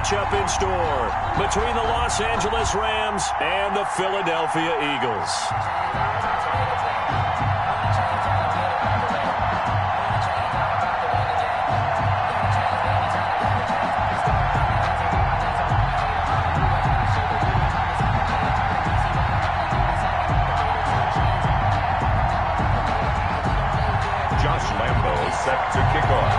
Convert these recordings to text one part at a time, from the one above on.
matchup in store between the Los Angeles Rams and the Philadelphia Eagles. Set to kick off.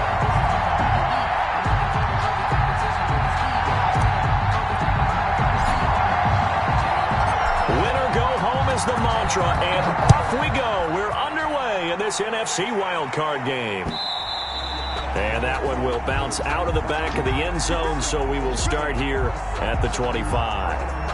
Winner go home is the mantra, and off we go. We're underway in this NFC wildcard game. And that one will bounce out of the back of the end zone, so we will start here at the 25.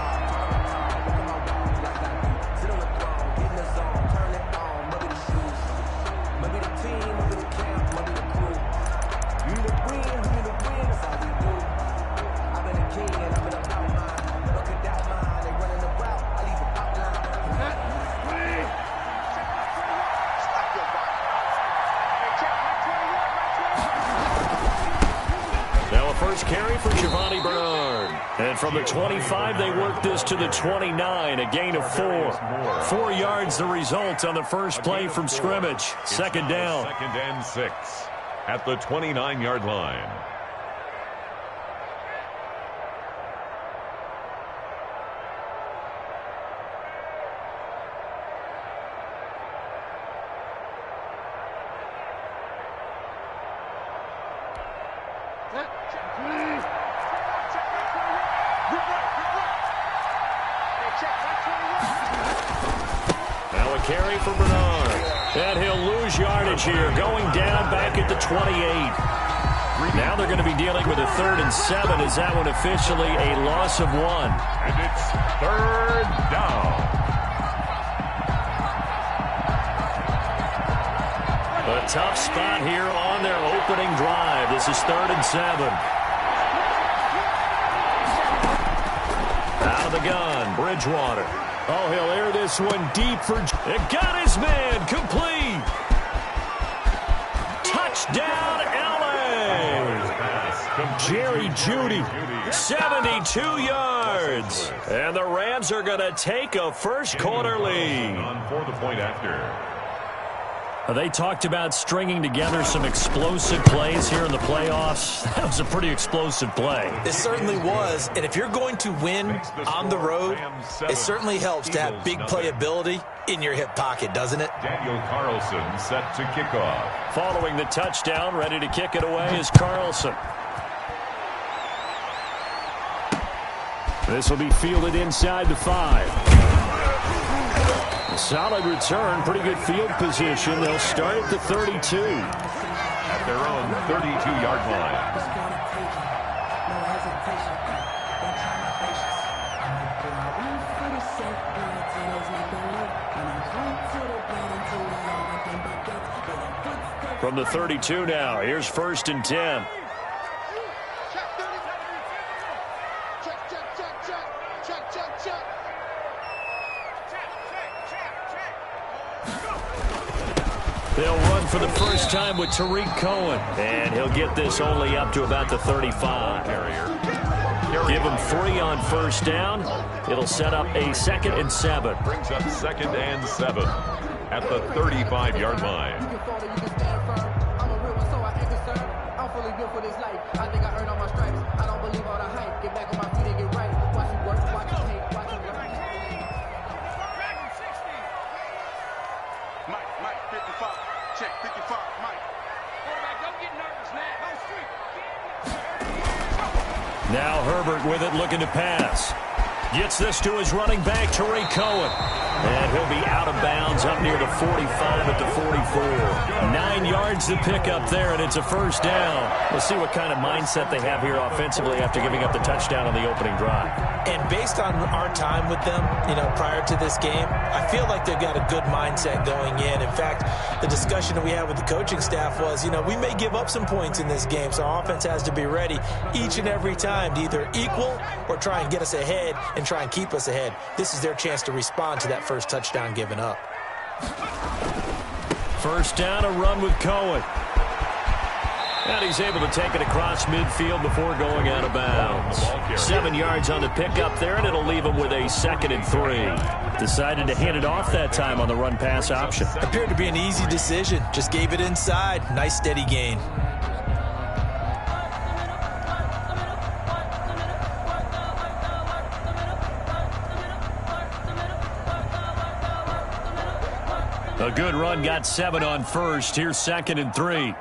Carry for Giovanni Bernard. And from the 25, they work this to the 29, a gain of 4. 4 yards the result on the first play from scrimmage. Second down. 2nd and 6 at the 29-yard line. Now a carry for Bernard. And he'll lose yardage here, going down back at the 28. Now they're going to be dealing with a 3rd and 7. Is that one officially a loss of 1? And it's 3rd down. A tough spot here on their opening drive. This is 3rd and 7. Out of the gun, Bridgewater. Oh, he'll air this one deep for... It got his man, complete. Touchdown, L.A. Jerry Jeudy, 72 yards. And the Rams are going to take a first-quarter lead. On for the point after. They talked about stringing together some explosive plays here in the playoffs. That was a pretty explosive play. It certainly was. And if you're going to win on the road, it certainly helps to have big playability in your hip pocket, doesn't it? Daniel Carlson set to kick off. Following the touchdown, ready to kick it away is Carlson. This will be fielded inside the 5. Solid return, pretty good field position. They'll start at the 32. At their own 32-yard line. From the 32 now, here's 1st and 10. They'll run for the first time with Tariq Cohen. And he'll get this only up to about the 35. Give him 3 on first down. It'll set up a 2nd and 7. Brings up 2nd and 7 at the 35-yard line. Now Herbert with it, looking to pass. Gets this to his running back, Tariq Cohen. And he'll be out of bounds up near the 45 at the 44. 9 yards to pick up there, and it's a first down. We'll see what kind of mindset they have here offensively after giving up the touchdown on the opening drive. And based on our time with them, prior to this game, I feel like they've got a good mindset going in. In fact, the discussion that we had with the coaching staff was, we may give up some points in this game, so our offense has to be ready each and every time to either equal or try and get us ahead and try and keep us ahead. This is their chance to respond to that first touchdown given up. First down, a run with Cohen. And he's able to take it across midfield before going out of bounds. 7 yards on the pickup there, and it'll leave him with a 2nd and 3. Decided to hand it off that time on the run-pass option. Appeared to be an easy decision. Just gave it inside. Nice, steady gain. A good run, got 7 on first. Here's 2nd and 3.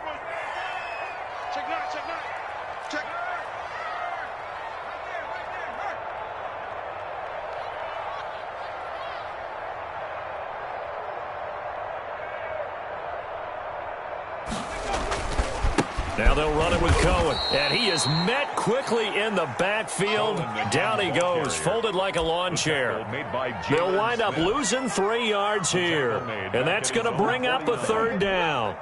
Now they'll run it with Cohen. And he is met quickly in the backfield. Down he goes, folded like a lawn chair. They'll wind up losing 3 yards here. And that's going to bring up a 3rd down.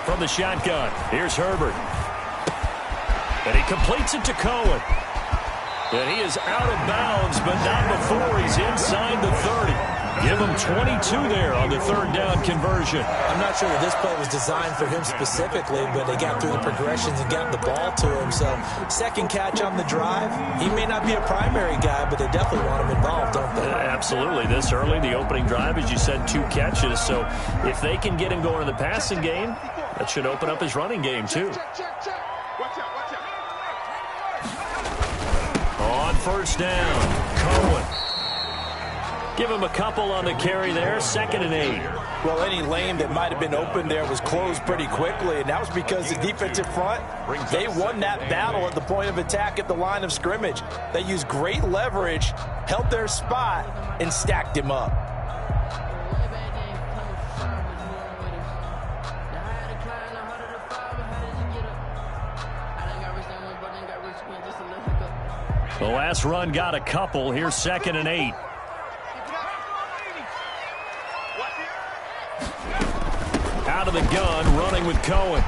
From the shotgun, here's Herbert. And he completes it to Cohen. And he is out of bounds, but not before he's inside the 30. Give him 22 there on the 3rd down conversion. I'm not sure that this play was designed for him specifically, but they got through the progressions and got the ball to him. So, 2nd catch on the drive. He may not be a primary guy, but they definitely want him involved, don't they? Absolutely. This early, the opening drive, as you said, 2 catches. So, if they can get him going in the passing game, that should open up his running game, too. On 1st down, Cohen. Give him a couple on the carry there, 2nd and 8. Well, any lane that might have been open there was closed pretty quickly, and that was because the defensive front, they won that battle at the point of attack at the line of scrimmage. They used great leverage, held their spot, and stacked him up. The last run got a couple. Here's 2nd and 8. Out of the gun, running with Cohen.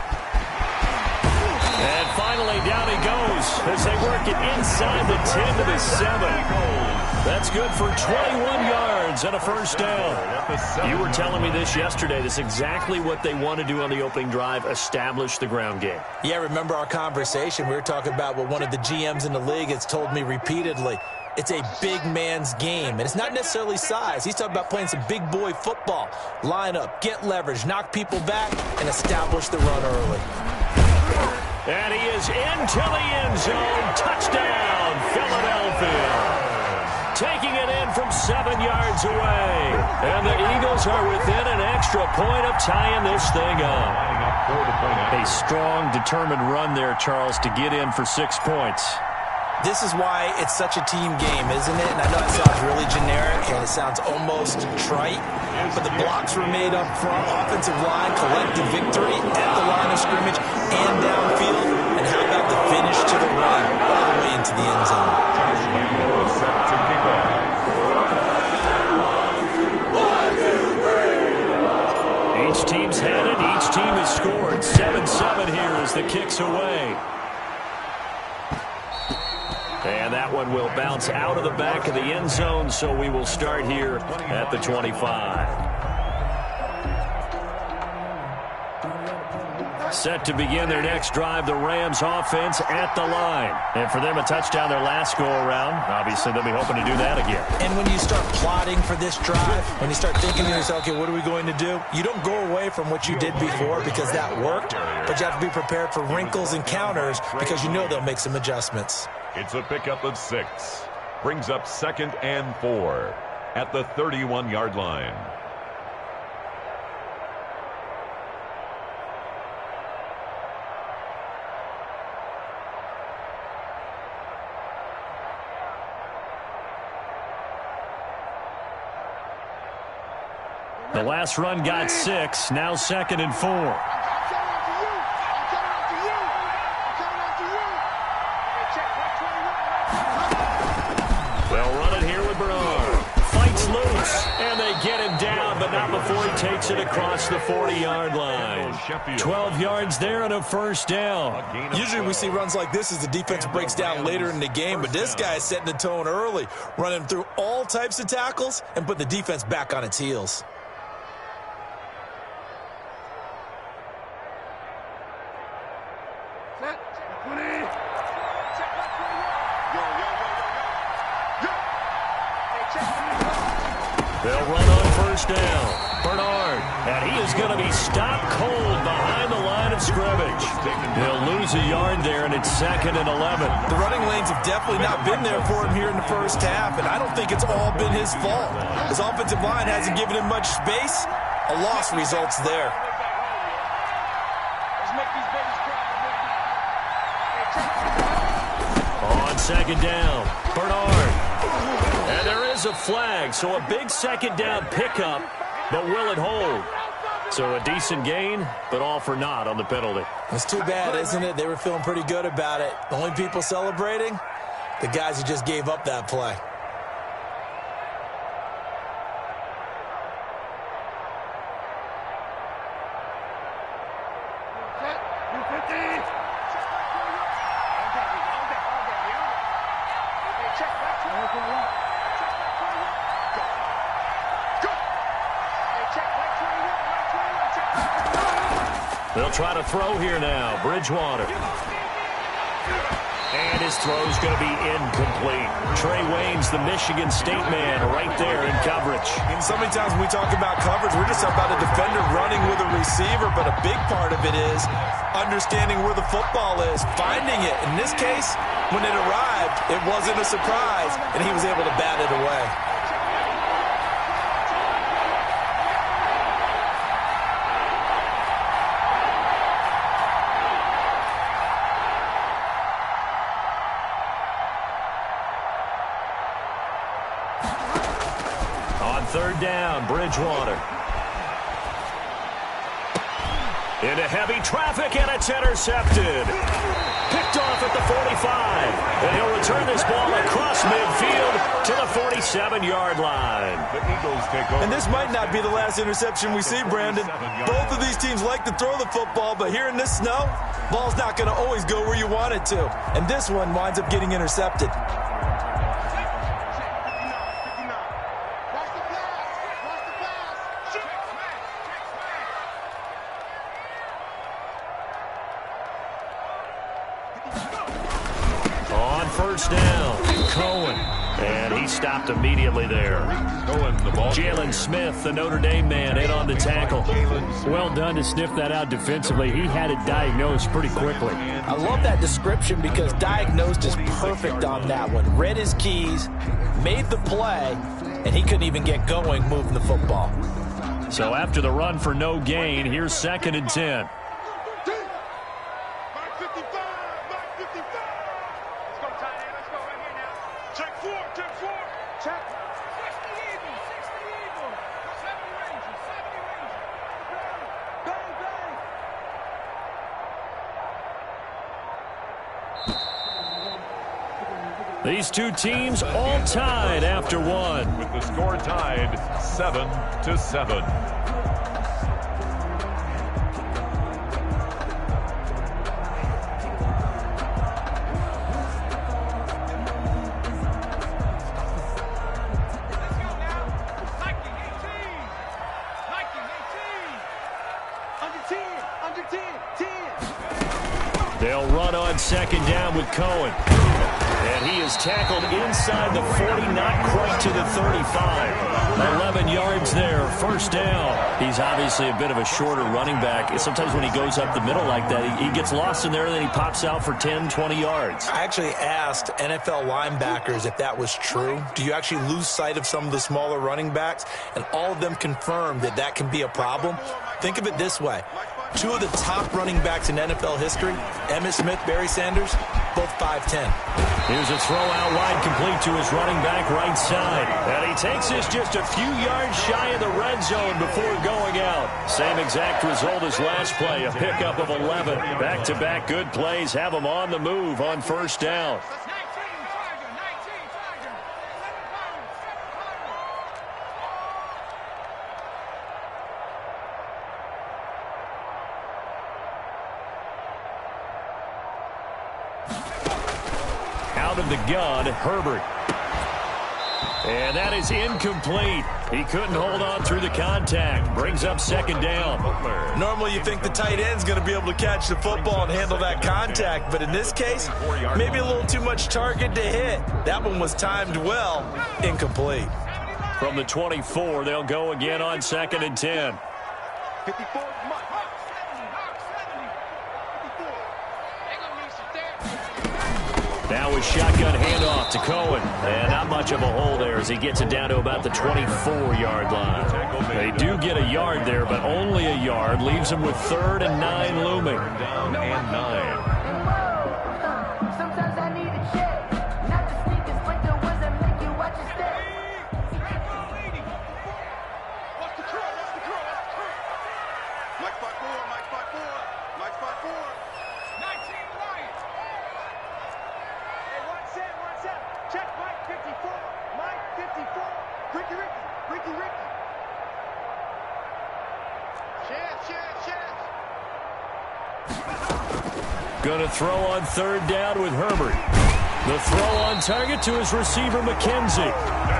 And finally, down he goes as they work it inside the 10 to the 7. That's good for 21 yards and a 1st down. You were telling me this yesterday. This is exactly what they want to do on the opening drive, establish the ground game. Yeah, remember our conversation. We were talking about what one of the GMs in the league has told me repeatedly. It's a big man's game, and it's not necessarily size. He's talking about playing some big boy football. Line up, get leverage, knock people back, and establish the run early. And he is into the end zone. Touchdown, Philadelphia. Taking it in from 7 yards away. And the Eagles are within an extra point of tying this thing up. A strong, determined run there, Charles, to get in for 6 points. This is why it's such a team game, isn't it? And I know it sounds really generic and it sounds almost trite, but the blocks were made up front. Offensive line collected victory at the line of scrimmage and downfield. And how about the finish to the run all the way into the end zone? Each team's had it. Each team has scored. 7-7 here as the kick's away. And that one will bounce out of the back of the end zone, so we will start here at the 25. Set to begin their next drive, the Rams offense at the line. And for them, a touchdown their last go-around. Obviously, they'll be hoping to do that again. And when you start plotting for this drive, when you start thinking to yourself, okay, what are we going to do? You don't go away from what you did before because that worked, but you have to be prepared for wrinkles and counters because you know they'll make some adjustments. It's a pickup of 6. Brings up 2nd and 4 at the 31-yard line. The last run got 6. Now 2nd and 4. takes it across the 40-yard line. 12 yards there and a first down. Usually we see runs like this as the defense breaks down later in the game, but this guy is setting the tone early, running through all types of tackles and put the defense back on its heels. They'll run on first down. Bernard, and he is going to be stopped cold behind the line of scrimmage. He'll lose a yard there, and it's 2nd and 11. The running lanes have definitely not been there for him here in the first half, and I don't think it's all been his fault. His offensive line hasn't given him much space. A loss results there. On second down, Bernard. And there is a flag, so a big second down pickup, but will it hold? So a decent gain, but all for naught on the penalty. It's too bad, isn't it? They were feeling pretty good about it. The only people celebrating, the guys who just gave up that play. They'll try to throw here now. Bridgewater. And his throw's going to be incomplete. Trey Waynes, the Michigan State man, right there in coverage. And so many times when we talk about coverage, we're just talking about a defender running with a receiver, but a big part of it is understanding where the football is, finding it. In this case, when it arrived, it wasn't a surprise, and he was able to bat it away. Third down, Bridgewater. Into heavy traffic, and it's intercepted. Picked off at the 45. And he'll return this ball across midfield to the 47-yard line. The Eagles take over. And this might not be the last interception we see, Brandon. Both of these teams like to throw the football, but here in this snow, ball's not going to always go where you want it to. And this one winds up getting intercepted. First down, Cohen. And he stopped immediately there. Jalen Smith, the Notre Dame man, in on the tackle. Well done to sniff that out defensively. He had it diagnosed pretty quickly. I love that description because diagnosed is perfect on that one. Read his keys, made the play, and he couldn't even get going moving the football. So after the run for no gain, here's 2nd and 10. These two teams all tied after one. With the score tied 7-7. They'll run on second down with Cohen. And he is tackled inside the 40, not quite to the 35. 11 yards there, first down. He's obviously a bit of a shorter running back. Sometimes when he goes up the middle like that, he gets lost in there, and then he pops out for 10, 20 yards. I actually asked NFL linebackers if that was true. Do you actually lose sight of some of the smaller running backs? And all of them confirmed that that can be a problem. Think of it this way. Two of the top running backs in NFL history, Emmitt Smith, Barry Sanders, both 5'10". Here's a throw out wide, complete to his running back right side. And he takes this just a few yards shy of the red zone before going out. Same exact result as last play, a pickup of 11. Back-to-back good plays have him on the move on first down. out of the gun, Herbert. And that is incomplete. He couldn't hold on through the contact. Brings up second down. Normally you think the tight end's going to be able to catch the football and handle that contact, but in this case, maybe a little too much target to hit. That one was timed well. Incomplete. From the 24, they'll go again on 2nd and 10. 54. Now a shotgun handoff to Cohen. And not much of a hole there as he gets it down to about the 24-yard line. They do get a yard there, but only a yard. Leaves them with 3rd and 9 looming. Down and 9. Going to throw on 3rd down with Herbert. The throw on target to his receiver, McKenzie.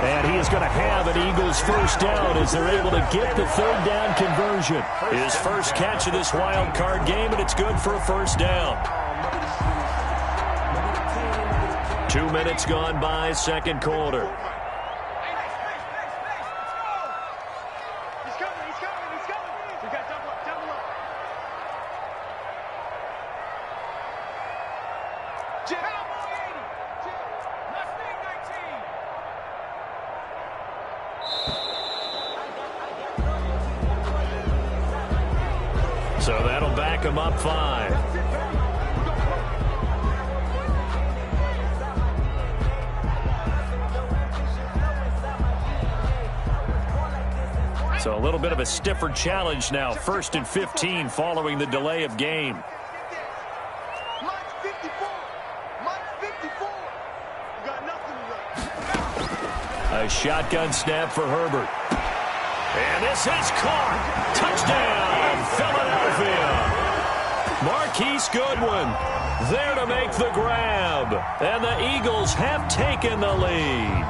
And he is going to have an Eagles first down as they're able to get the 3rd down conversion. His first catch of this wild card game, and it's good for a first down. 2 minutes gone by, second quarter. So that'll back him up 5. So a little bit of a stiffer challenge now. 1st and 15 following the delay of game. A shotgun snap for Herbert. And this is caught. Touchdown, Philadelphia. Marquise Goodwin there to make the grab. And the Eagles have taken the lead.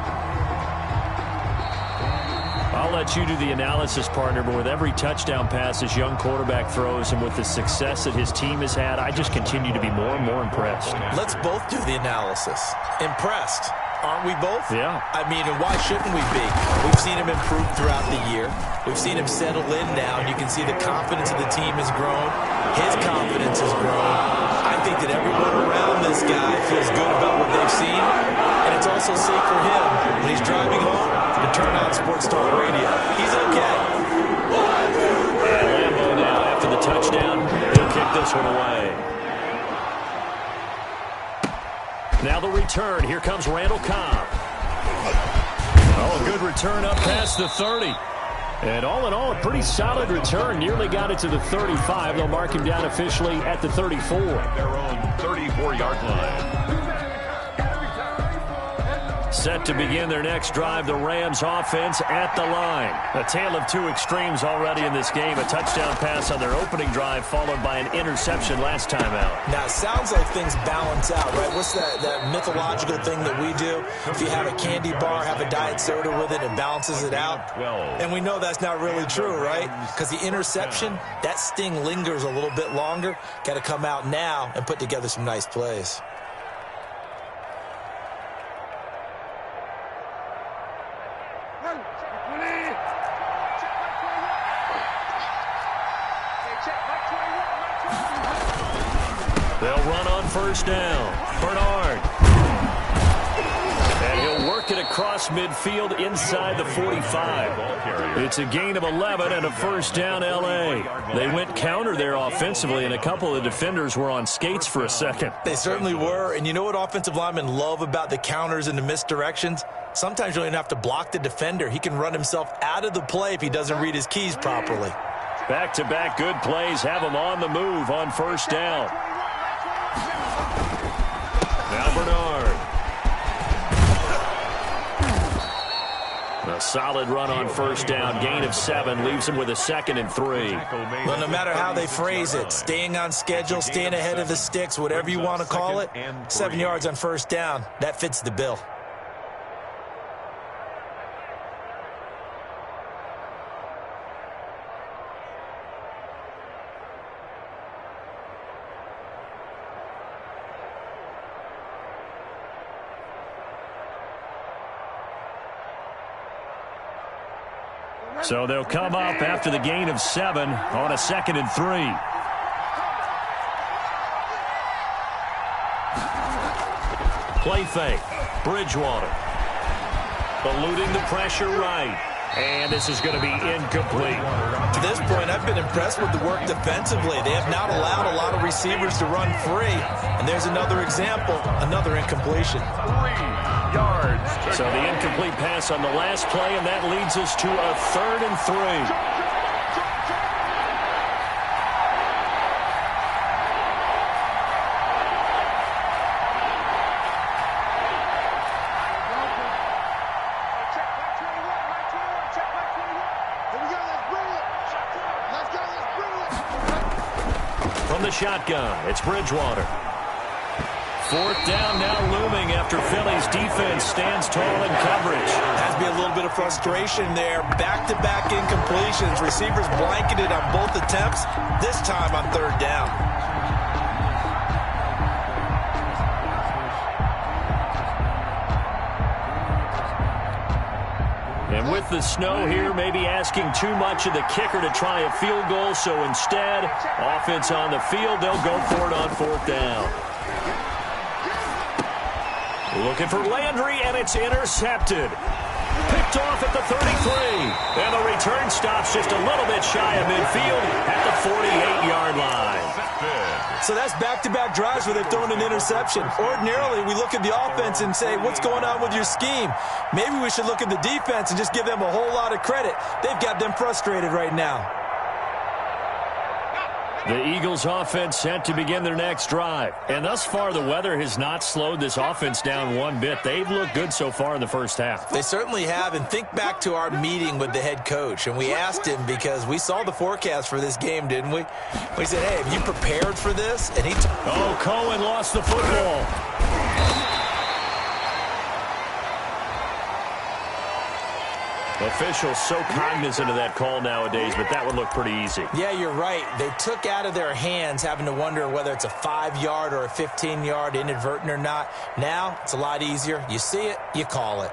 I'll let you do the analysis, partner, but with every touchdown pass this young quarterback throws and with the success that his team has had, I just continue to be more and more impressed. Let's both do the analysis. Impressed. Aren't we both? Yeah. I mean, and why shouldn't we be? We've seen him improve throughout the year. We've seen him settle in now, and you can see the confidence of the team has grown. His confidence has grown. I think that everyone around this guy feels good about what they've seen, and it's also safe for him when he's driving home to turn on Sports Talk Radio. He's okay. And Lambeau now, after the touchdown, he'll kick this one away. Now the return. Here comes Randall Cobb. Oh, a good return up past the 30. And all in all, a pretty solid return. Nearly got it to the 35. They'll mark him down officially at the 34. Their own 34-yard line. Set to begin their next drive, the Rams offense at the line. A tale of two extremes already in this game. A touchdown pass on their opening drive followed by an interception last time out. Now, it sounds like things balance out, right? What's that mythological thing that we do? If you have a candy bar, have a diet soda with it, it balances it out. And we know that's not really true, right? Because the interception, that sting lingers a little bit longer. Got to come out now and put together some nice plays. They'll run on first down. Bernard. And he'll work it across midfield inside the 45. It's a gain of 11 and a first down, L.A. They went counter there offensively, and a couple of defenders were on skates for a second. They certainly were. And you know what offensive linemen love about the counters and the misdirections? Sometimes you don't even have to block the defender. He can run himself out of the play if he doesn't read his keys properly. Back-to-back good plays have him on the move on first down. Now Bernard. A solid run on first down. Gain of 7 leaves him with a 2nd and 3. Well, no matter how they phrase it, staying on schedule, staying ahead of the sticks, whatever you want to call it, 7 yards on first down, that fits the bill. So they'll come up after the gain of 7 on a 2nd and 3. Play fake. Bridgewater. Eluding the pressure right. And this is going to be incomplete. To this point, I've been impressed with the work defensively. They have not allowed a lot of receivers to run free. And there's another example, another incompletion. 3 yards. So the incomplete pass on the last play, and that leads us to a 3rd and 3. From the shotgun, it's Bridgewater. 4th down now looming after Philly's defense stands tall in coverage. Has to be a little bit of frustration there. Back-to-back incompletions. Receivers blanketed on both attempts, this time on 3rd down. And with the snow here, maybe asking too much of the kicker to try a field goal. So instead, offense on the field, they'll go for it on 4th down. Looking for Landry, and it's intercepted. Picked off at the 33. And the return stops just a little bit shy of midfield at the 48-yard line. So that's back-to-back drives where they've thrown an interception. Ordinarily, we look at the offense and say, what's going on with your scheme? Maybe we should look at the defense and just give them a whole lot of credit. They've got them frustrated right now. The Eagles' offense set to begin their next drive. And thus far, the weather has not slowed this offense down one bit. They've looked good so far in the first half. They certainly have. And think back to our meeting with the head coach. And we asked him, because we saw the forecast for this game, didn't we? We said, hey, have you prepared for this? And Cohen lost the football. Officials so cognizant of that call nowadays, but that would look pretty easy. Yeah, you're right. They took out of their hands having to wonder whether it's a 5-yard or a 15-yard, inadvertent or not. Now, it's a lot easier. You see it, you call it.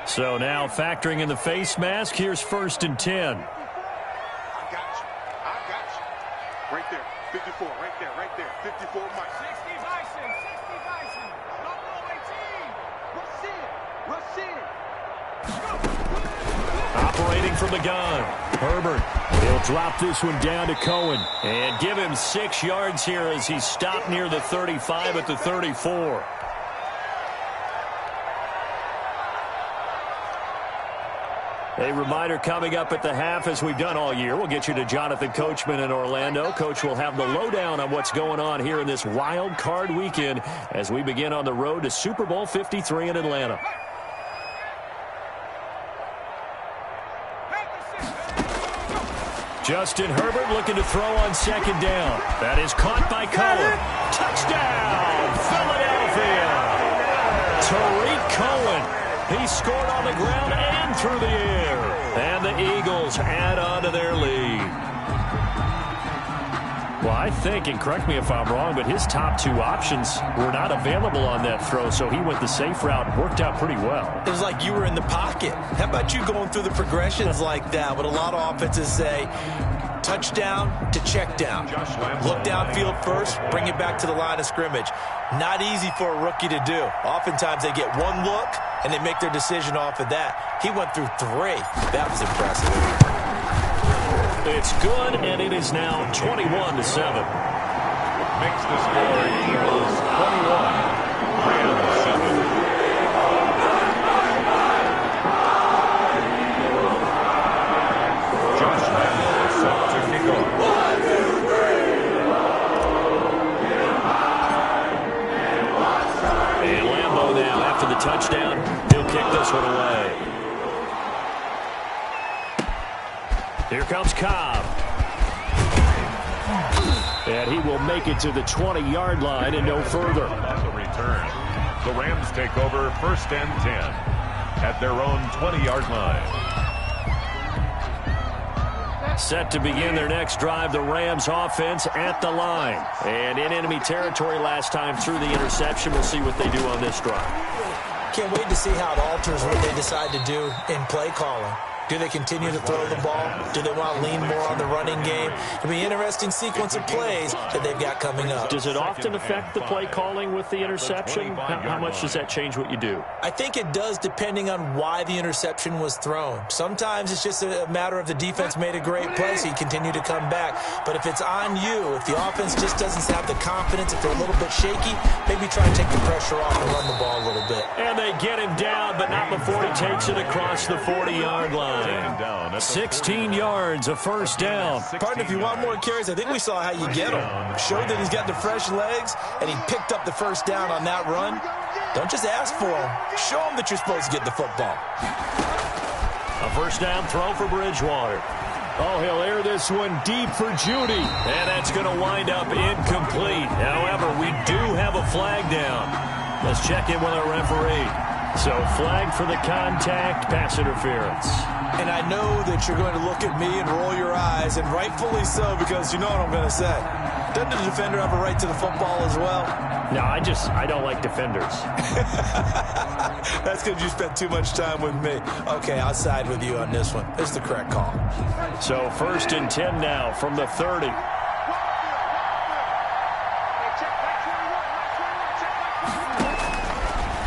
So now factoring in the face mask, here's 1st and 10. I got you. Right there. 54, right there. 54, Mike. 60 Bison. Operating from the gun. Herbert. He'll drop this one down to Cohen. And give him 6 yards here as he stopped near the 35 at the 34. A reminder coming up at the half, as we've done all year. We'll get you to Jonathan Coachman in Orlando. Coach will have the lowdown on what's going on here in this wild card weekend as we begin on the road to Super Bowl 53 in Atlanta. Justin Herbert looking to throw on 2nd down. That is caught by Cohen. Touchdown, Philadelphia. Tariq Cohen. He scored on the ground and through the air. And the Eagles add on to their lead. Well, I think, and correct me if I'm wrong, but his top 2 options were not available on that throw, so he went the safe route and worked out pretty well. It was like you were in the pocket. How about you going through the progressions like that? What a lot of offenses say, touchdown to check down. Look downfield first, bring it back to the line of scrimmage. Not easy for a rookie to do. Oftentimes they get one look, and they make their decision off of that. He went through 3. That was impressive. It's good, and it is now 21-7. Makes the score Eagles 21, Rams 7. Josh Allen set to kick off. 1, 2, 3. Here comes Cobb. And he will make it to the 20-yard line and no further. On the return, the Rams take over 1st and 10 at their own 20-yard line. Set to begin their next drive, the Rams offense at the line. And in enemy territory last time through the interception. We'll see what they do on this drive. Can't wait to see how it alters what they decide to do in play calling. Do they continue to throw the ball? Do they want to lean more on the running game? It'll be an interesting sequence of plays that they've got coming up. Does it often affect the play calling with the interception? How much does that change what you do? I think it does depending on why the interception was thrown. Sometimes it's just a matter of the defense made a great play, so you continue to come back. But if it's on you, if the offense just doesn't have the confidence, if they're a little bit shaky, maybe try and take the pressure off and run the ball a little bit. And they get him down, but not before he takes it across the 40-yard line. 16 yards, a first down. Partner, if you want more carries, I think we saw how you get him. Showed that he's got the fresh legs, and he picked up the first down on that run. Don't just ask for him. Show him that you're supposed to get the football. A first down throw for Bridgewater. Oh, he'll air this one deep for Judy. And that's going to wind up incomplete. However, we do have a flag down. Let's check in with our referee. So, flag for the contact, pass interference. And I know that you're going to look at me and roll your eyes, and rightfully so, because you know what I'm going to say. Doesn't the defender have a right to the football as well? No, I don't like defenders. That's because you spent too much time with me. Okay, I'll side with you on this one. It's the correct call. So 1st and 10 now from the 30.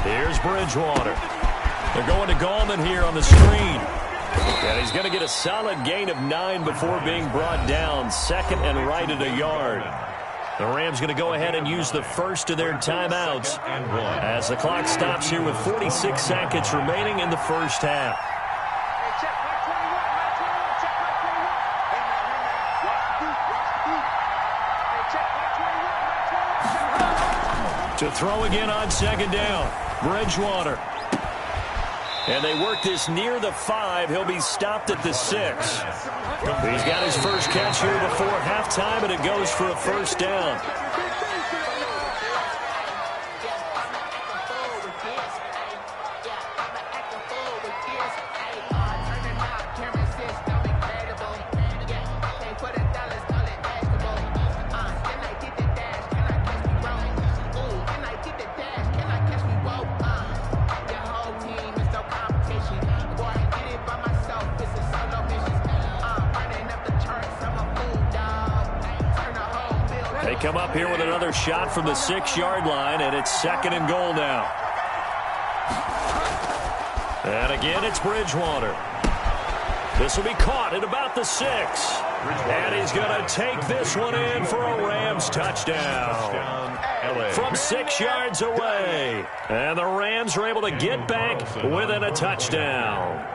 Here's Bridgewater. They're going to Gallman here on the screen. And he's going to get a solid gain of 9 before being brought down. 2nd and right at a yard. The Rams going to go ahead and use the first of their timeouts as the clock stops here with 46 seconds remaining in the first half. To throw again on 2nd down. Bridgewater. And they work this near the 5. He'll be stopped at the 6. He's got his first catch here before halftime, and it goes for a first down. Come up here with another shot from the 6-yard line, and it's 2nd and goal now. And again, it's Bridgewater. This will be caught at about the 6. And he's going to take this one in for a Rams touchdown. From 6 yards away. And the Rams are able to get back within a touchdown.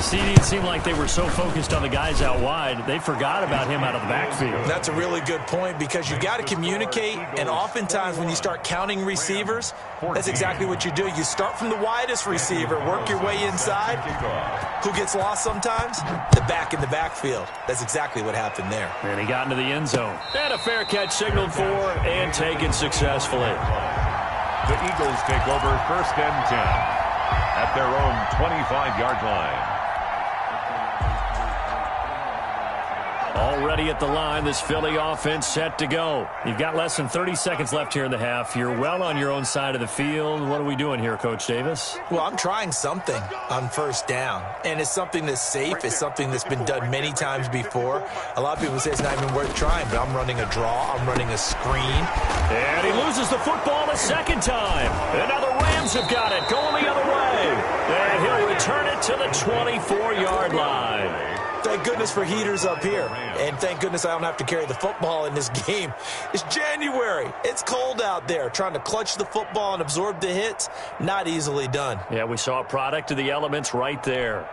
See, it seemed like they were so focused on the guys out wide, they forgot about him out of the backfield. That's a really good point, because you got to communicate, and oftentimes when you start counting receivers, that's exactly what you do. You start from the widest receiver, work your way inside. Who gets lost sometimes? The back in the backfield. That's exactly what happened there. And he got into the end zone. And a fair catch signaled for and taken successfully. The Eagles take over 1st and 10 at their own 25-yard line. Already at the line, this Philly offense set to go. You've got less than 30 seconds left here in the half. You're well on your own side of the field. What are we doing here, Coach Davis? Well, I'm trying something on 1st down, and it's something that's safe. It's something that's been done many times before. A lot of people say it's not even worth trying, but I'm running a draw. I'm running a screen. And he loses the football a 2nd time. And now the Rams have got it, going the other way. And he'll return it to the 24-yard line. Thank goodness for heaters up here. And thank goodness I don't have to carry the football in this game. It's January. It's cold out there. Trying to clutch the football and absorb the hits, not easily done. Yeah, we saw a product of the elements right there.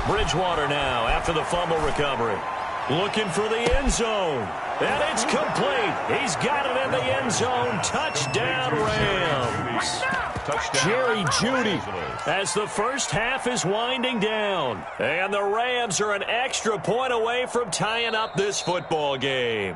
Bridgewater now after the fumble recovery. Looking for the end zone. And it's complete. He's got it in the end zone. Touchdown, Rams. Jerry Jeudy as the first half is winding down. And the Rams are an extra point away from tying up this football game.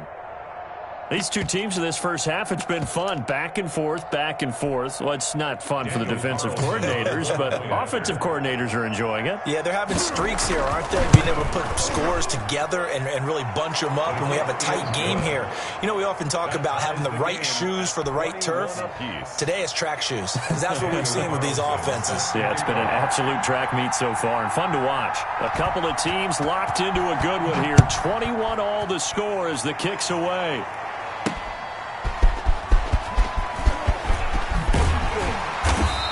These two teams in this first half, it's been fun. Back and forth, back and forth. Well, it's not fun for the defensive coordinators, but offensive coordinators are enjoying it. Yeah, they're having streaks here, aren't they? Being able to put scores together and really bunch them up, and we have a tight game here. You know, we often talk about having the right shoes for the right turf. Today it's track shoes, because that's what we've seen with these offenses. Yeah, it's been an absolute track meet so far, and fun to watch. A couple of teams locked into a good one here. 21 all the score as the kick's away.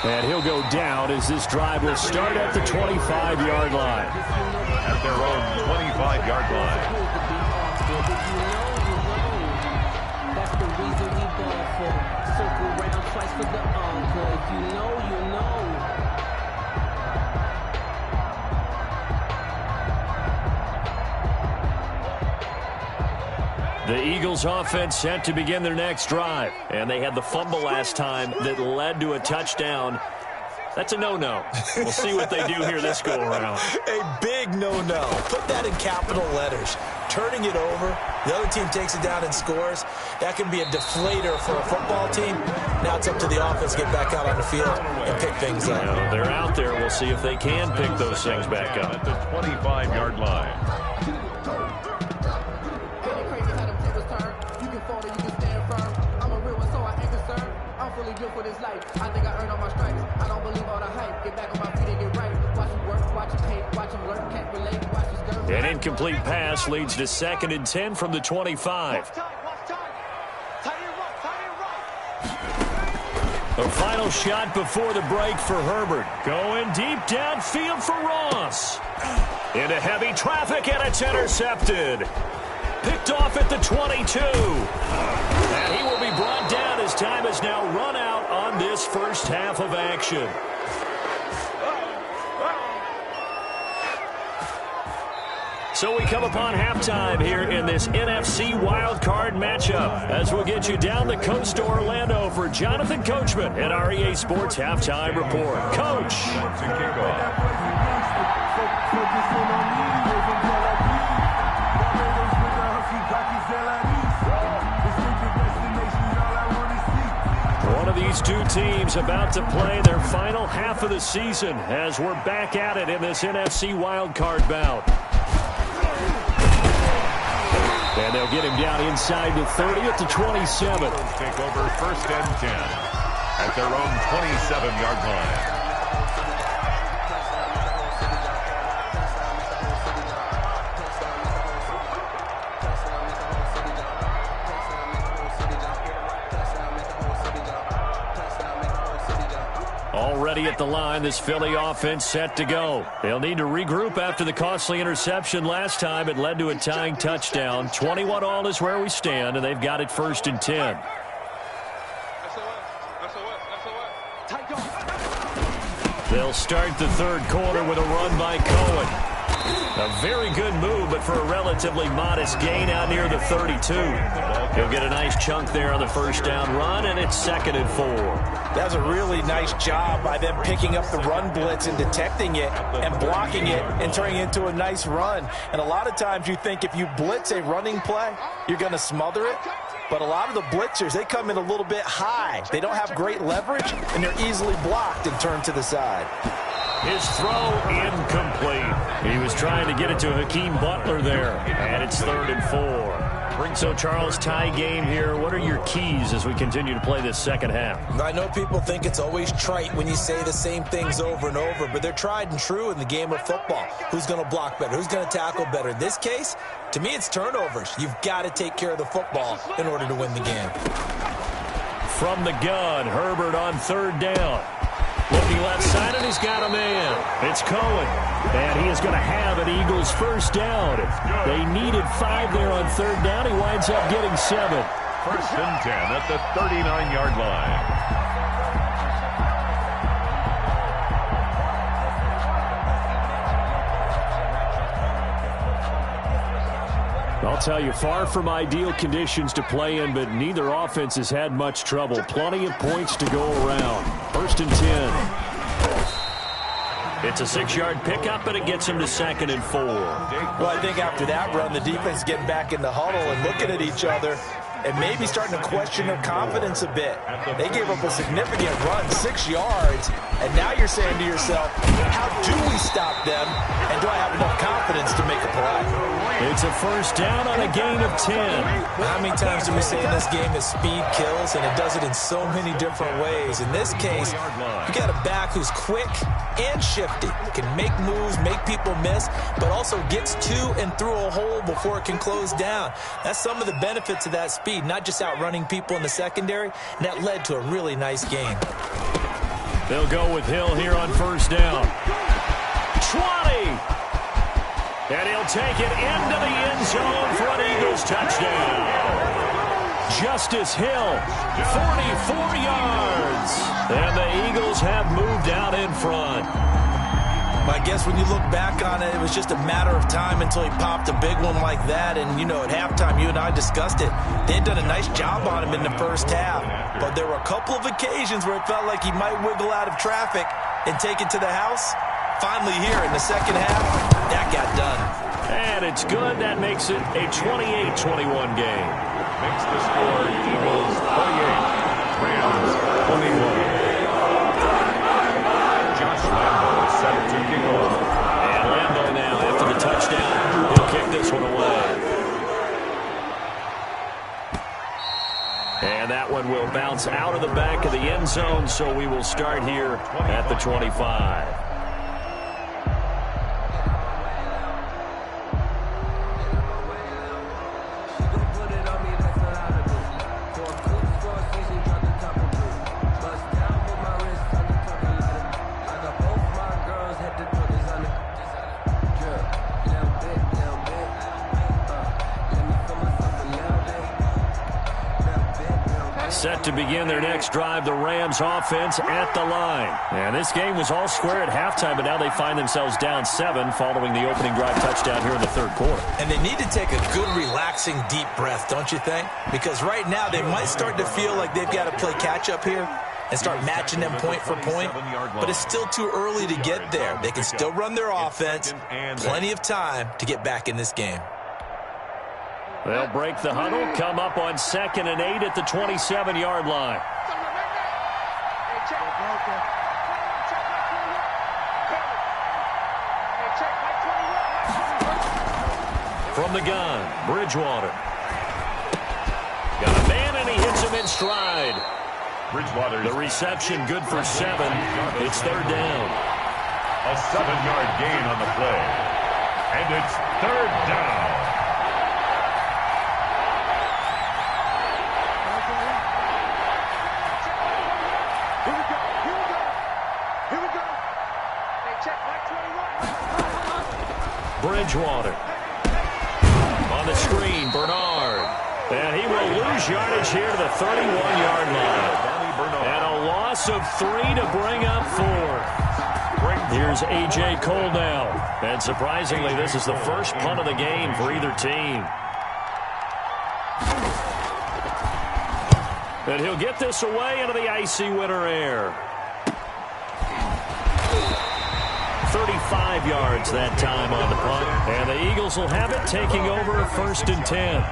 And he'll go down as this drive will start at the 25-yard line. At their own 25-yard line. That's the reason we ball for. Circle round twice for the encore. If you know, you know. The Eagles offense set to begin their next drive. And they had the fumble last time that led to a touchdown. That's a no-no. We'll see what they do here this go-around. A big no-no. Put that in capital letters. Turning it over, the other team takes it down and scores. That can be a deflator for a football team. Now it's up to the offense to get back out on the field and pick things up. They're out there. We'll see if they can pick those things back up. At the 25-yard line. For this life, I think I earned all my stripes. I don't believe all the hype. Get back on my feet and get right. Watch him work, watch him hate, watch him learn, can't relate, watch his girl. An incomplete pass leads to 2nd and 10 from the 25. The final shot before the break for Herbert. Going deep downfield for Ross. Into heavy traffic, and it's intercepted. Picked off at the 22. And he will be brought down as time has now run out on this first half of action. So we come upon halftime here in this NFC wildcard matchup as we'll get you down the coast to Orlando for Jonathan Coachman at our EA Sports Halftime Report. Coach. One of these two teams about to play their final half of the season as we're back at it in this NFC wildcard bout. And they'll get him down inside the 30 at the 27. Take over 1st and 10 at their own 27-yard line. Already at the line, this Philly offense set to go. They'll need to regroup after the costly interception last time. It led to a tying touchdown. 21 all is where we stand, and they've got it 1st and 10. They'll start the third quarter with a run by Cohen. A very good move, but for a relatively modest gain out near the 32. He'll get a nice chunk there on the first down run, and it's 2nd and 4. That was a really nice job by them picking up the run blitz and detecting it and blocking it and turning it into a nice run. And a lot of times you think if you blitz a running play, you're going to smother it. But a lot of the blitzers, they come in a little bit high. They don't have great leverage, and they're easily blocked and turned to the side. His throw incomplete. He was trying to get it to Hakeem Butler there, and it's 3rd and 4. So, Charles, tie game here. What are your keys as we continue to play this second half? I know people think it's always trite when you say the same things over and over, but they're tried and true in the game of football. Who's going to block better? Who's going to tackle better? In this case, to me, it's turnovers. You've got to take care of the football in order to win the game. From the gun, Herbert on 3rd down. Looking left side, and he's got a man. It's Cohen. And he is going to have an Eagles first down. They needed 5 there on 3rd down. He winds up getting 7. 1st and 10 at the 39-yard line. I'll tell you, far from ideal conditions to play in, but neither offense has had much trouble. Plenty of points to go around. 1st and 10. It's a 6-yard pickup, and it gets him to 2nd and 4. Well, I think after that run, the defense getting back in the huddle and looking at each other and maybe starting to question their confidence a bit. They gave up a significant run, 6 yards, and now you're saying to yourself, how do we stop them, and do I have enough confidence to make a play? It's a 1st down on a gain of 10. How many times do we say in this game that speed kills, and it does it in so many different ways? In this case, you got a back who's quick and shifty, can make moves, make people miss, but also gets to and through a hole before it can close down. That's some of the benefits of that speed, not just outrunning people in the secondary, and that led to a really nice game. They'll go with Hill here on 1st down. 20! And he'll take it into the end zone for an Eagles touchdown. Justice Hill, 44 yards. And the Eagles have moved out in front. I guess when you look back on it, it was just a matter of time until he popped a big one like that. And, you know, at halftime, you and I discussed it. They had done a nice job on him in the 1st half. But there were a couple of occasions where it felt like he might wiggle out of traffic and take it to the house. Finally here in the 2nd half, that got done. And it's good. That makes it a 28-21 game. Makes the score Eagles 28, Rams 21. Josh Lambo set to kick off. And Lambo now, after the touchdown, he'll kick this one away. And that one will bounce out of the back of the end zone, so we will start here at the 25. Set to begin their next drive, the Rams offense at the line. And this game was all square at halftime, but now they find themselves down 7 following the opening drive touchdown here in the 3rd quarter. And they need to take a good, relaxing, deep breath, don't you think? Because right now they might start to feel like they've got to play catch-up here and start matching them point for point. But it's still too early to get there. They can still run their offense. Plenty of time to get back in this game. They'll break the huddle, come up on 2nd and 8 at the 27-yard line. From the gun, Bridgewater. Got a man, and he hits him in stride. The reception good for 7. It's 3rd down. A 7-yard gain on the play. And it's 3rd down. Bridgewater. On the screen, Bernard. And he will lose yardage here to the 31-yard line. And a loss of 3 to bring up 4. Here's A.J. Cole now. And surprisingly, this is the first punt of the game for either team. And he'll get this away into the icy winter air. 35 yards that time on the punt. And the Eagles will have it, taking over 1st and 10.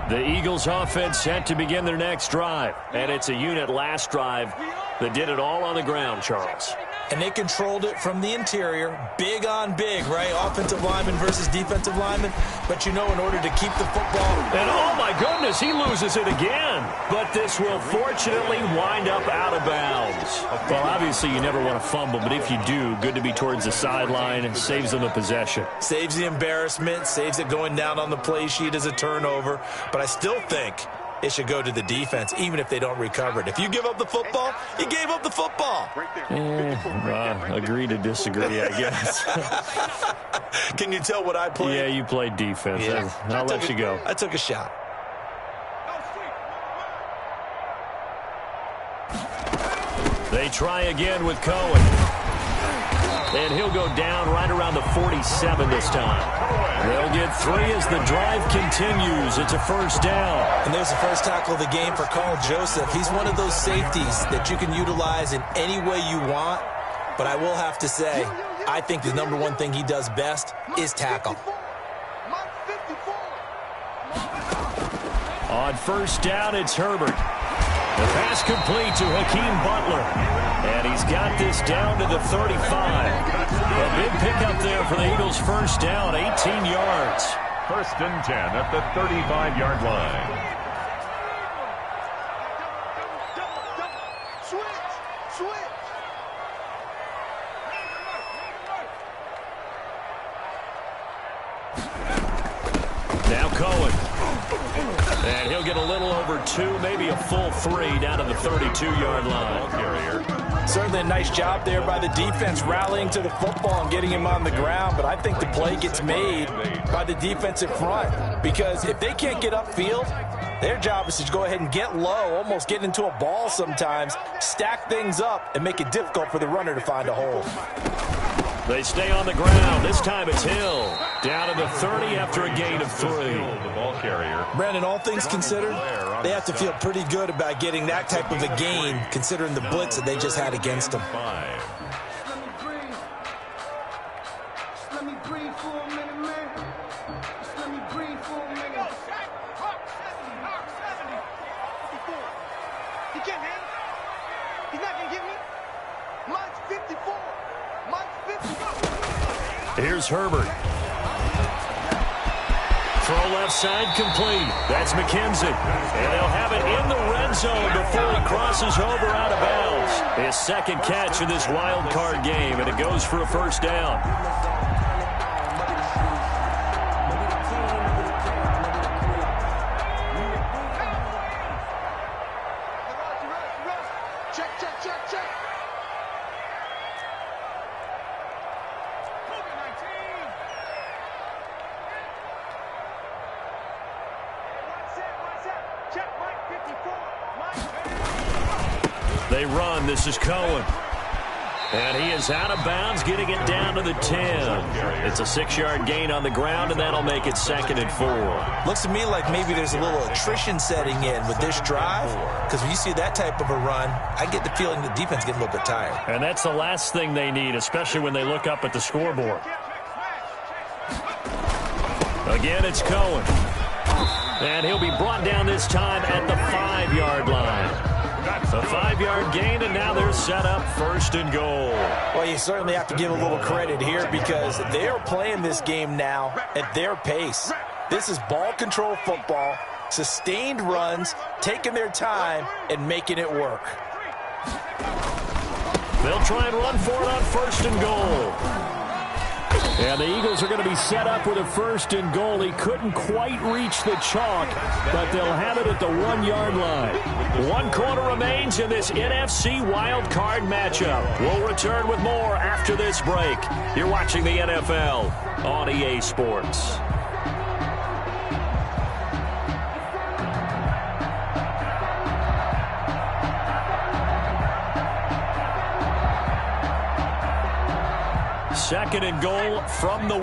The Eagles offense set to begin their next drive. And it's a unit last drive that did it all on the ground, Charles. And they controlled it from the interior, big on big, right? Offensive lineman versus defensive lineman. But, you know, in order to keep the football. And, oh, my goodness, he loses it again. But this will fortunately wind up out of bounds. Well, obviously, you never want to fumble, but if you do, good to be towards the sideline. It saves them a possession. Saves the embarrassment, saves it going down on the play sheet as a turnover. But I still think it should go to the defense, even if they don't recover it. If you give up the football, you gave up the football. Agree to disagree, I guess. Can you tell what I played? Yeah, you played defense. Yeah. I'll let you go. I took a shot. They try again with Cohen. And he'll go down right around the 47 this time. They'll get 3 as the drive continues. It's a first down. And there's the first tackle of the game for Carl Joseph. He's one of those safeties that you can utilize in any way you want. But I will have to say, I think the number one thing he does best is tackle. On first down, it's Herbert. The pass complete to Hakeem Butler. And he's got this down to the 35. A big pickup there for the Eagles' first down, 18 yards. First and 10 at the 35-yard line. Now Cohen. And he'll get a little over 2, maybe a full 3 down to the 32-yard line. Certainly a nice job there by the defense rallying to the football and getting him on the ground, but I think the play gets made by the defensive front because if they can't get upfield, their job is to go ahead and get low, almost get into a ball sometimes, stack things up, and make it difficult for the runner to find a hole. They stay on the ground. This time it's Hill. Down to the 30 after a gain of 3. The ball carrier. Brandon, all things considered, they have to feel pretty good about getting that type of a gain considering the blitz that they just had against them. 5. Let me breathe for a minute, man. Just let me breathe for a minute. He can't handle it. He's not going to get me. Mine's 54. Mine's 54. Here's Herbert. Throw left side complete. That's McKenzie. And they'll have it in the red zone before he crosses over out of bounds. His second catch in this wild card game, and it goes for a first down. They run. This is Cohen. And he is out of bounds, getting it down to the 10. It's a 6-yard gain on the ground, and that'll make it 2nd and 4. Looks to me like maybe there's a little attrition setting in with this drive, because when you see that type of a run, I get the feeling the defense gets a little bit tired. And that's the last thing they need, especially when they look up at the scoreboard. Again, it's Cohen. And he'll be brought down this time at the 5-yard line. A 5-yard gain, and now they're set up 1st and goal. Well, you certainly have to give a little credit here because they're playing this game now at their pace. This is ball control football, sustained runs, taking their time, and making it work. They'll try and run for it on 1st and goal. And the Eagles are going to be set up with a 1st and goal. He couldn't quite reach the chalk, but they'll have it at the 1-yard line. 1 quarter remains in this NFC wild card matchup. We'll return with more after this break. You're watching the NFL on EA Sports. Second and goal from the 1.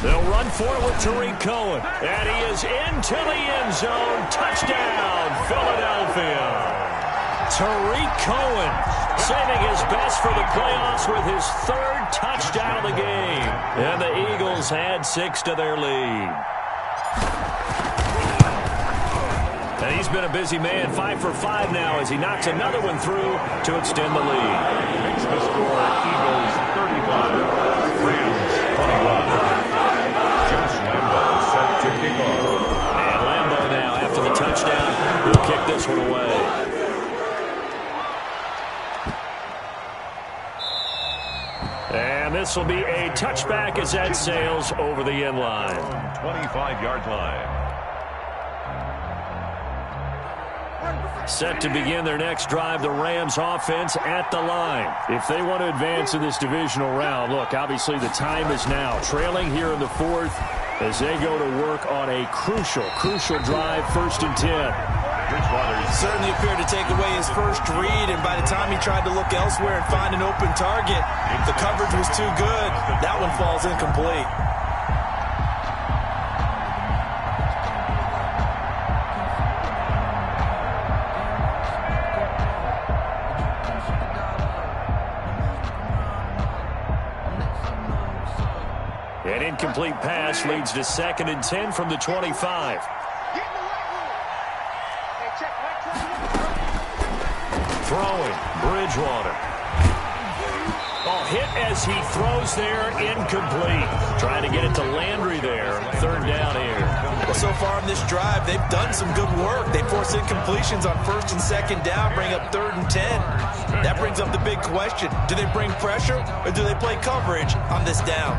They'll run for it with Tariq Cohen. And he is into the end zone. Touchdown, Philadelphia. Tariq Cohen saving his best for the playoffs with his 3rd touchdown of the game. And the Eagles add 6 to their lead. And he's been a busy man, 5 for 5 now as he knocks another one through to extend the lead. Makes the score Eagles 35, Rams 21. Josh Lambo set to kick off. And Lambo now, after the touchdown, will kick this one away. And this will be a touchback as that sails over the end line. 25-yard line. Set to begin their next drive, the Rams offense at the line. If they want to advance in this divisional round, look, obviously the time is now. Trailing here in the 4th, as they go to work on a crucial drive, 1st and 10. Certainly appeared to take away his first read, and by the time he tried to look elsewhere and find an open target, the coverage was too good. That one falls incomplete. An incomplete pass leads to 2nd and 10 from the 25. Throwing, Bridgewater. Oh, hit as he throws there, incomplete. Trying to get it to Landry there, 3rd down here. Well, so far in this drive, they've done some good work. They force incompletions on 1st and 2nd down, bring up 3rd and 10. That brings up the big question. Do they bring pressure, or do they play coverage on this down?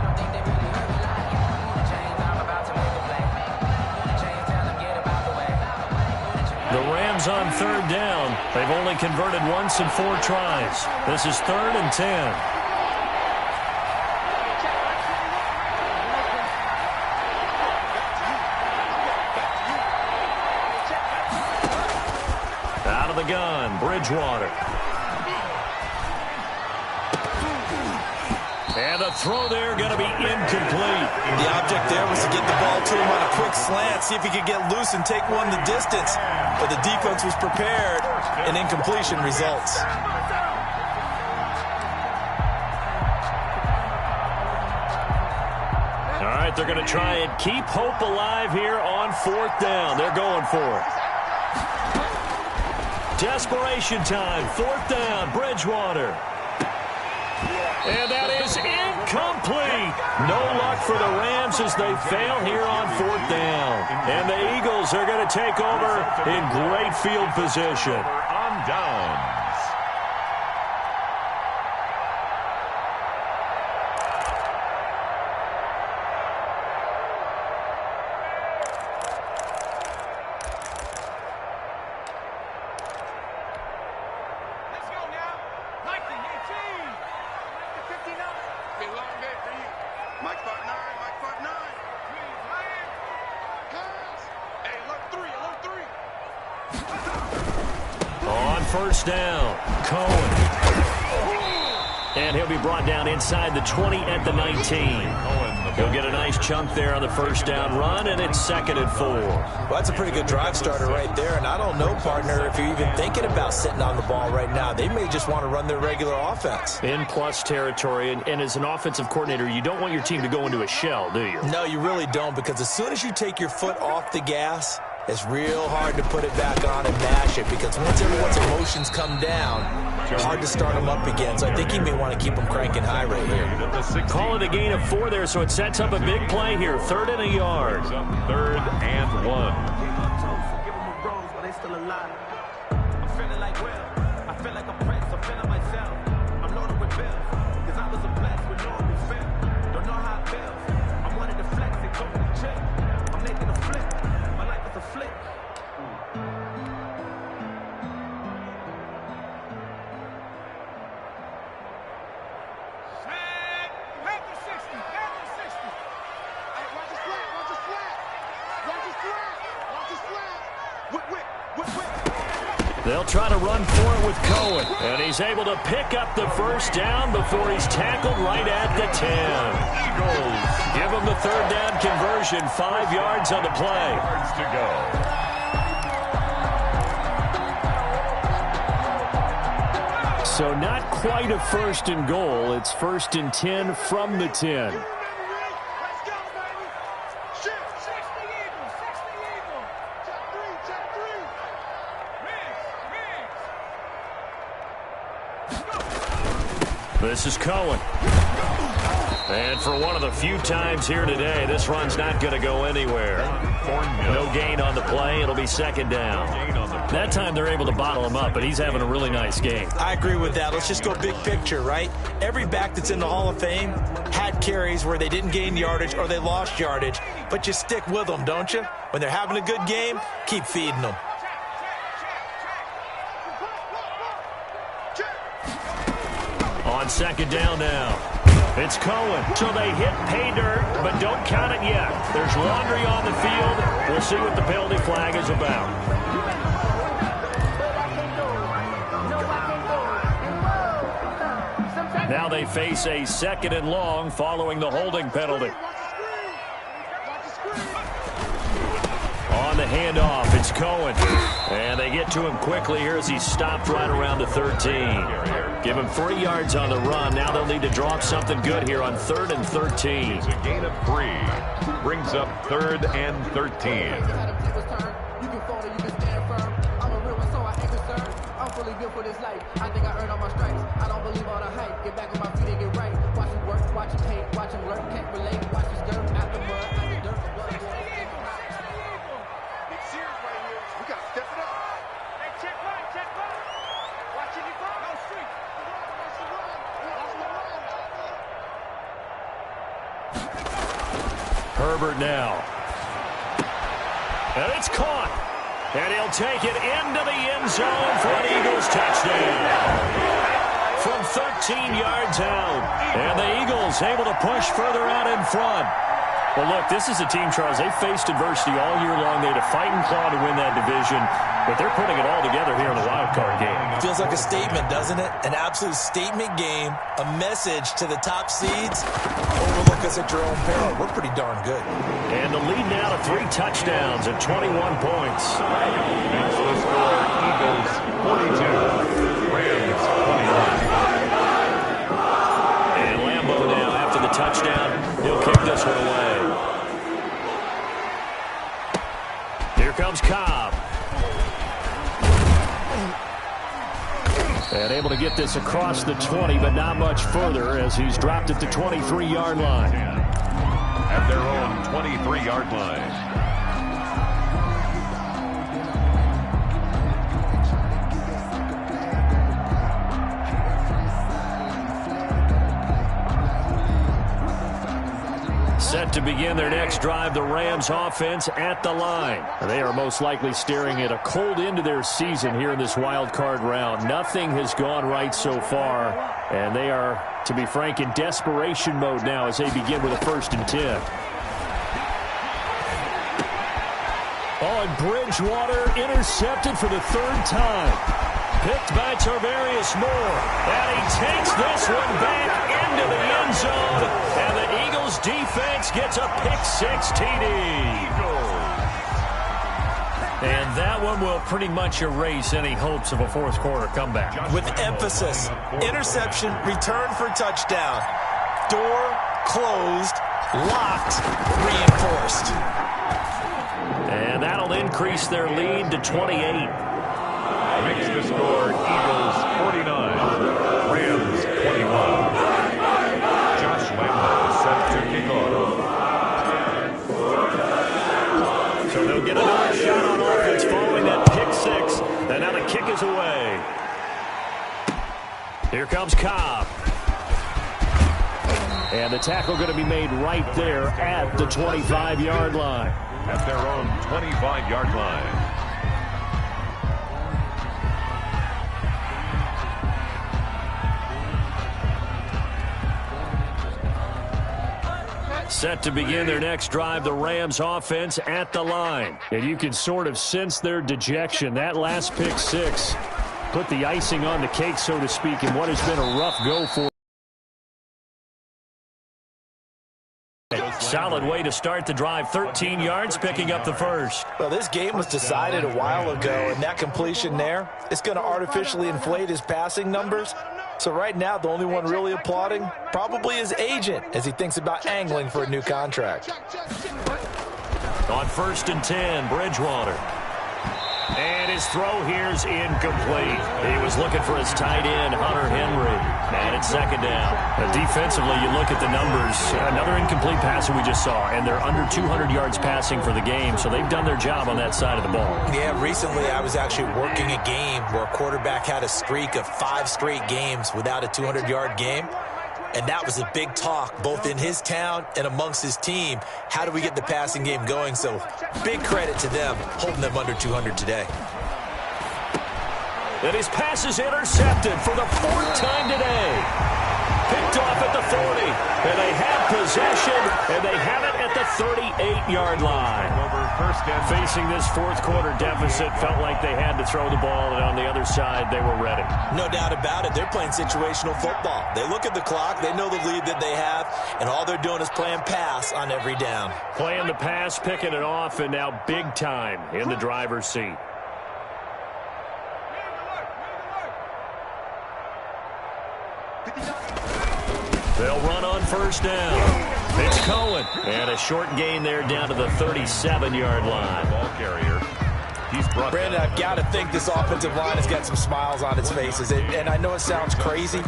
The Rams on 3rd down. They've only converted once in 4 tries. This is 3rd and 10. Out of the gun, Bridgewater. And the throw there going to be incomplete. The object there was to get the ball to him on a quick slant, see if he could get loose and take one the distance. But the defense was prepared, and incompletion results. All right, they're going to try and keep hope alive here on 4th down. They're going for it. Desperation time, 4th down, Bridgewater. And that is incomplete. No luck for the Rams as they fail here on 4th down. And the Eagles are going to take over in great field position. On downs. On 1st down, Cohen. And he'll be brought down inside the 20 at the 19. He'll get a nice chunk there on the 1st down run, and it's 2nd and 4. Well, that's a pretty good drive starter right there, and I don't know, partner, if you're even thinking about sitting on the ball right now. They may just want to run their regular offense. In plus territory, and as an offensive coordinator, you don't want your team to go into a shell, do you? No, you really don't, because as soon as you take your foot off the gas, it's real hard to put it back on and mash it, because once everyone's emotions come down, it's hard to start them up again. So I think he may want to keep them cranking high right here. Call it a gain of 4 there, so it sets up a big play here. 3rd and a yard. 3rd and 1. They'll try to run for it with Cohen. And he's able to pick up the 1st down before he's tackled right at the 10. Eagles Give him the 3rd down conversion. 5 yards on the play. yards to go. So not quite a 1st and goal. It's 1st and 10 from the 10. This is Cohen. And for one of the few times here today, this run's not going to go anywhere. No gain on the play. It'll be 2nd down. That time they're able to bottle him up, but he's having a really nice game. I agree with that. Let's just go big picture, right? Every back that's in the Hall of Fame had carries where they didn't gain yardage or they lost yardage, but you stick with them, don't you? When they're having a good game, keep feeding them. On 2nd down now. It's Cohen. So they hit pay dirt, but don't count it yet. There's laundry on the field. We'll see what the penalty flag is about. Now they face a 2nd and long following the holding penalty. On the handoff, it's Cohen. And they get to him quickly here as he's stopped right around the 13. Give him 3 yards on the run. Now they'll need to draw up something good here on 3rd and 13. It's a gain of 3. Brings up 3rd and 13. For this life, I think I earned all my stripes. I don't believe all the hype. Get back on my feet and get right. Watch him work, watch him hate, watch him lurk, can't relate. Watch his dirt out the mud, out the dirt. Get serious right here. We gotta step it up. Hey, check right. Watching it go. No street. Watch the run. Herbert now. And it's caught. And he'll take it into the end zone for an Eagles touchdown. From 13 yards out. And the Eagles able to push further out in front. Well, look, this is a team, Charles, they faced adversity all year long. They had to fight and claw to win that division, but they're putting it all together here in the wild card game. Feels like a statement, doesn't it? An absolute statement game, a message to the top seeds. Overlook us at your own peril. We're pretty darn good. And the lead now to 3 touchdowns and 21 points. Makes the score Eagles 42, Rams 21. And Lambeau now after the touchdown, he'll kick this one away. Here comes Cobb. And able to get this across the 20, but not much further as he's dropped at the 23-yard line. At their own 23-yard line. Set to begin their next drive, the Rams offense at the line. They are most likely staring at a cold end to their season here in this wild card round. Nothing has gone right so far, and they are, to be frank, in desperation mode now as they begin with a 1st and 10. Oh, and Bridgewater intercepted for the 3rd time. Picked by Tarvarius Moore. And he takes this one back into the end zone. And the Eagles defense gets a pick-6 TD. And that one will pretty much erase any hopes of a 4th quarter comeback. With emphasis, interception, return for touchdown. Door closed, locked, reinforced. And that'll increase their lead to 28. Makes the score Eagles 49, Rams 21. Josh Lambeau set to kick off. So they'll get another shot on offense following that pick-6. And now the kick is away. Here comes Cobb. And the tackle going to be made right there at the 25-yard line. At their own 25-yard line. Set to begin their next drive, the Rams offense at the line. And you can sort of sense their dejection. That last pick-6 put the icing on the cake, so to speak, in what has been a rough go for. Solid way to start the drive. 13 yards, picking up the 1st. Well, this game was decided a while ago, and that completion there, it's going to artificially inflate his passing numbers. So right now, the only one really applauding probably his agent as he thinks about angling for a new contract. On 1st and 10, Bridgewater. And his throw here's incomplete. He was looking for his tight end, Hunter Henry. And it's 2nd down. Defensively, you look at the numbers. Another incomplete pass that we just saw. And they're under 200 yards passing for the game. So they've done their job on that side of the ball. Yeah, recently I was actually working a game where a quarterback had a streak of 5 straight games without a 200-yard game. And that was a big talk, both in his town and amongst his team. How do we get the passing game going? So big credit to them, holding them under 200 today. And his pass is intercepted for the 4th time today. picked off at the 40. And they have possession, and they have it at the 38-yard line. Facing this fourth quarter deficit, felt like they had to throw the ball, and on the other side, they were ready. No doubt about it. They're playing situational football. They look at the clock, they know the lead that they have, and all they're doing is playing pass on every down. Playing the pass, picking it off, and now big time in the driver's seat. They'll run on first down. It's Cohen. And a short gain there down to the 37-yard line. Ball carrier. He's brought Brandon, I've got to think this offensive line has got some smiles on its faces. And I know it sounds crazy,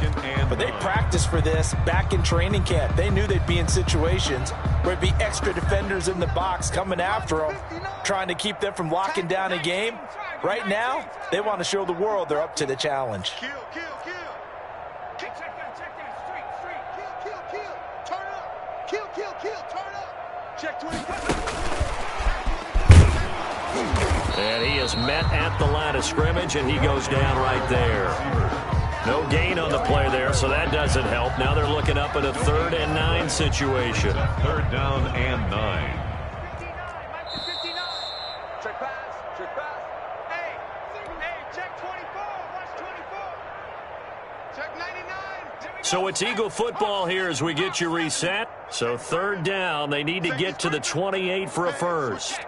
but they practiced for this back in training camp. They knew they'd be in situations where it'd be extra defenders in the box coming after them, trying to keep them from locking down a game. Right now, they want to show the world they're up to the challenge. Kill. Turn up. Check 25. And he is met at the line of scrimmage, and he goes down right there. No gain on the play there, so that doesn't help. Now they're looking up at a 3rd and 9 situation. 3rd down and 9. 59. Check pass. Hey, check 24. Watch 24. Check 99. So it's Eagle football here as we get you reset. So 3rd down, they need to get to the 28 for a first.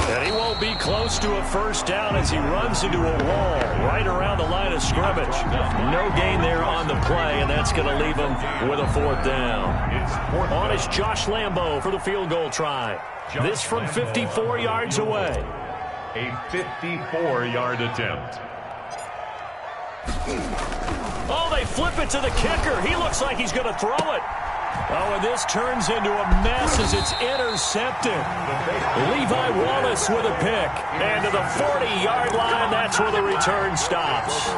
And he won't be close to a first down as he runs into a wall right around the line of scrimmage. No gain there on the play, and that's going to leave him with a 4th down. On is Josh Lambo for the field goal try. This from 54 yards away. A 54-yard attempt. Oh, they flip it to the kicker. He looks like he's going to throw it. Oh, and this turns into a mess as it's intercepted. Levi Wallace with a pick. And to the 40-yard line, that's where the return stops.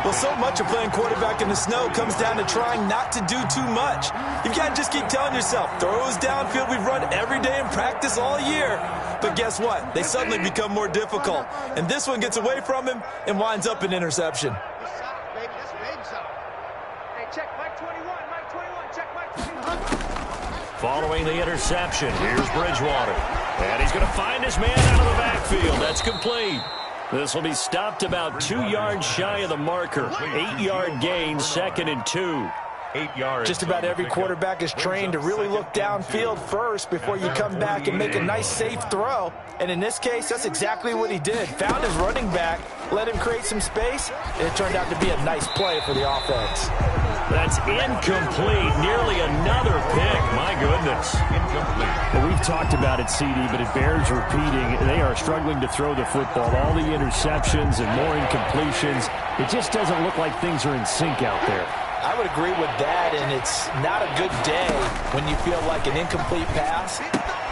Well, so much of playing quarterback in the snow comes down to trying not to do too much. You've got to just keep telling yourself, throws downfield we've run every day in practice all year. But guess what? They suddenly become more difficult. And this one gets away from him and winds up an interception. Following the interception, here's Bridgewater. And he's going to find his man out of the backfield. That's complete. This will be stopped about 2 yards shy of the marker. 8-yard gain, 2nd and 2. 8 yards. Just about every quarterback is trained to really look downfield first before you come back and make a nice, safe throw. And in this case, that's exactly what he did. Found his running back, let him create some space, and it turned out to be a nice play for the offense. That's incomplete. Nearly another pick. My goodness. Incomplete. Well, we've talked about it, CD, but it bears repeating. They are struggling to throw the football. All the interceptions and more incompletions. It just doesn't look like things are in sync out there. I would agree with that, and it's not a good day when you feel like an incomplete pass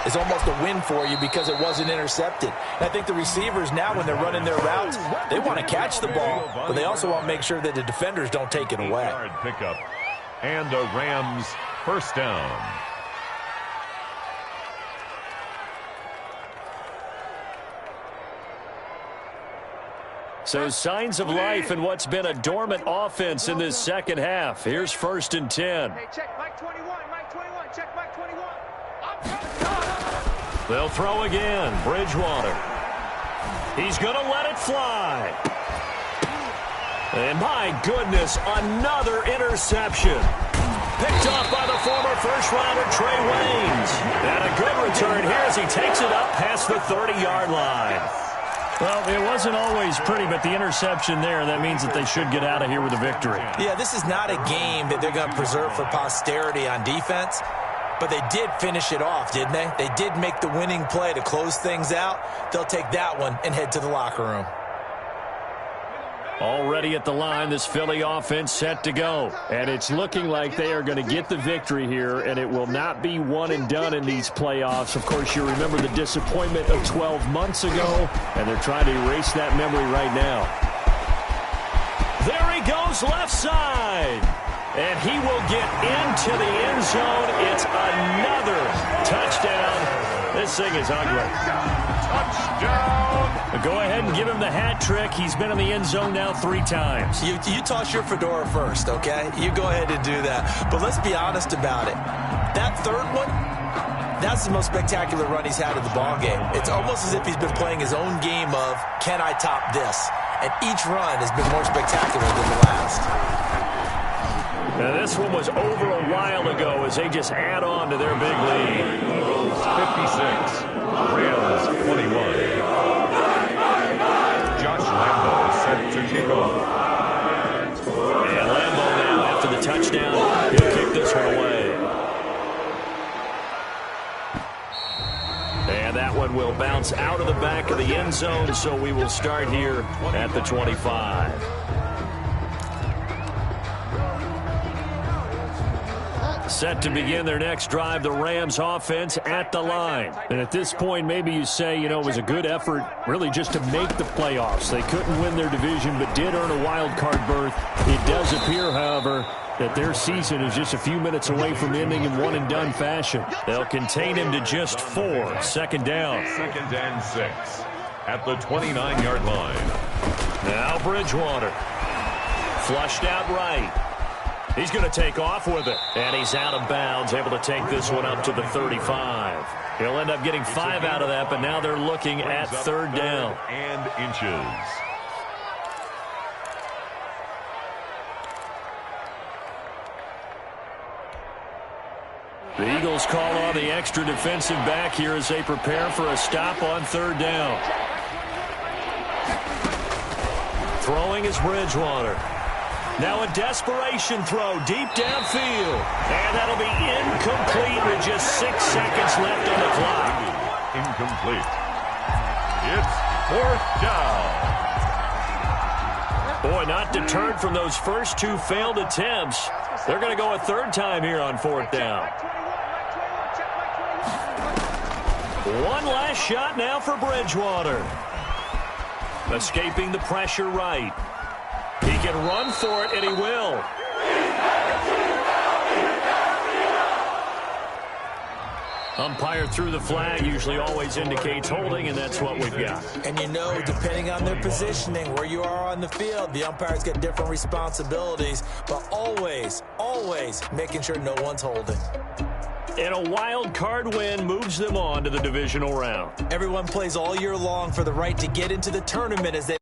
is almost a win for you because it wasn't intercepted. And I think the receivers now, when they're running their routes, they want to catch the ball, but they also want to make sure that the defenders don't take it away. 8-yard pickup. And a Rams first down. So signs of life in what's been a dormant offense in this second half. Here's 1st and 10. Hey, check Mike 21. Check Mike 21. They'll throw again. Bridgewater. He's going to let it fly. And my goodness, another interception. Picked off by the former first-rounder Trey Waynes. And a good return here as he takes it up past the 30-yard line. Well, it wasn't always pretty, but the interception there, that means that they should get out of here with a victory. Yeah, this is not a game that they're going to preserve for posterity on defense, but they did finish it off, didn't they? They did make the winning play to close things out. They'll take that one and head to the locker room. Already at the line, this Philly offense set to go. And it's looking like they are going to get the victory here, and it will not be one and done in these playoffs. Of course, you remember the disappointment of 12 months ago, and they're trying to erase that memory right now. There he goes left side. And he will get into the end zone. It's another touchdown. Missing is ugly. Touchdown. Go ahead and give him the hat trick. He's been in the end zone now 3 times. You toss your fedora first, okay? You go ahead and do that. But let's be honest about it. That third one, that's the most spectacular run he's had in the ballgame. It's almost as if he's been playing his own game of, can I top this? And each run has been more spectacular than the last. Now, this one was over a while ago as they just add on to their big lead. Eagles 56, Rams 21. Josh Lambo set to kick off. And Lambo now, after the touchdown, he'll kick this one away. And that one will bounce out of the back of the end zone, so we will start here at the 25. Set to begin their next drive, the Rams offense at the line. And at this point, maybe you say, it was a good effort really just to make the playoffs. They couldn't win their division, but did earn a wild card berth. It does appear, however, that their season is just a few minutes away from ending in one-and-done fashion. They'll contain him to just 4. Second down. 2nd and 6 at the 29-yard line. Now Bridgewater. Flushed out right. He's going to take off with it. And he's out of bounds, able to take this one up to the 35. He'll end up getting 5 out of that, but now they're looking at 3rd down. And inches. The Eagles call on the extra defensive back here as they prepare for a stop on 3rd down. Throwing is Bridgewater. Now a desperation throw deep downfield. And that'll be incomplete with just 6 seconds left on the clock. Incomplete. It's 4th down. Boy, not deterred from those first 2 failed attempts. They're going to go a 3rd time here on 4th down. One last shot now for Bridgewater. Escaping the pressure right. He can run for it, and he will. Umpire threw the flag, usually always indicates holding, and that's what we've got. And depending on their positioning, where you are on the field, the umpires get different responsibilities, but always, always making sure no one's holding. And a wild card win moves them on to the divisional round. Everyone plays all year long for the right to get into the tournament as they